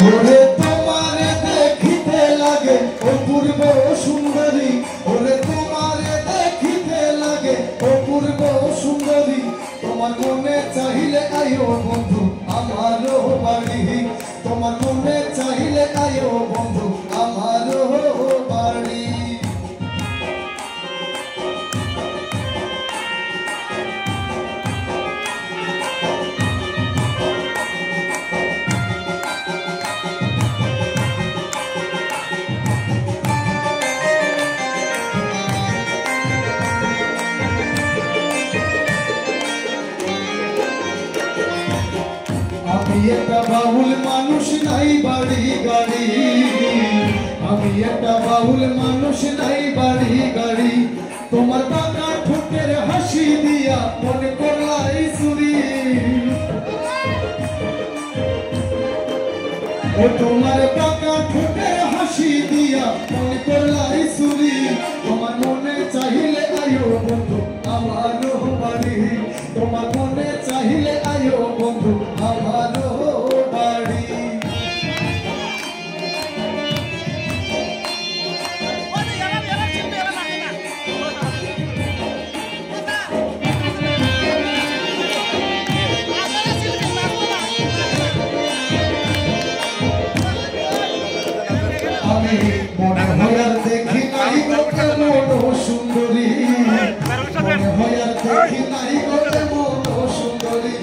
ওরে তোমারে দেখিতে লাগে অপূর্ব সুন্দরী, ওরে তোমারে দেখিতে লাগে অপূর্ব সুন্দরী, তোমার মনে চাইলে আয়ো বন্ধু আমারও বাড়ি, তোমার মনে চাইলে আয়ো বন্ধু আমারও বাড়ি। আমি একটা বাউল মানুষ নাই বাড়ি গাড়ি, আমি একটা বাউল মানুষ নাই বাড়ি গাড়ি, তোমার বাঁকা ঠোঁটের হাসি দিয়া মনে করলাই চুরি, ও তোমার বাঁকা ঠোঁটের হাসি দিয়া মনে করলাই চুরি, তোমার মনে চাইলে আয়ো বন্ধু আমারও বাড়ি, তোমার মনে চাইলে আয়ো বন্ধু আমারও বাড়ি। আমি মনে হয় আর দেখি নাই গোটে মন সুন্দরী, মনে হয় আর দেখি নাই গোটে মন সুন্দরী,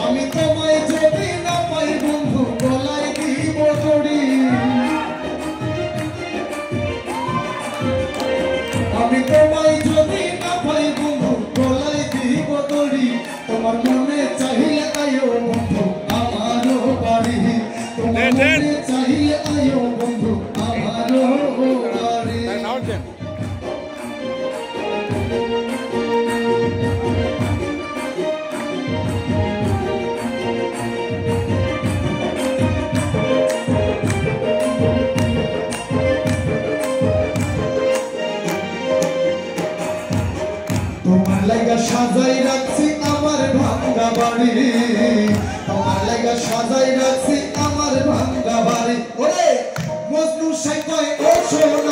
আমি তোমায় যদি না পাই বন্ধু গলায় দিব দড়ি, আমি তোমায় যদি না পাই বন্ধু গলায় দিব দড়ি, তোমার মনে চাইলে আয়ো বন্ধু আমারও বাড়ি, তোমার মনে চাইলে আয়ো বন্ধু আমারও বাড়ি। তোমার লাগা সাজাই রাখছি আমার ভাঙ্গা বাড়ি, তোমার লাগা সাজাই রাখছি আমার ভাঙ্গা বাড়ি, ওরে মজনু সাইকয় ও সোনা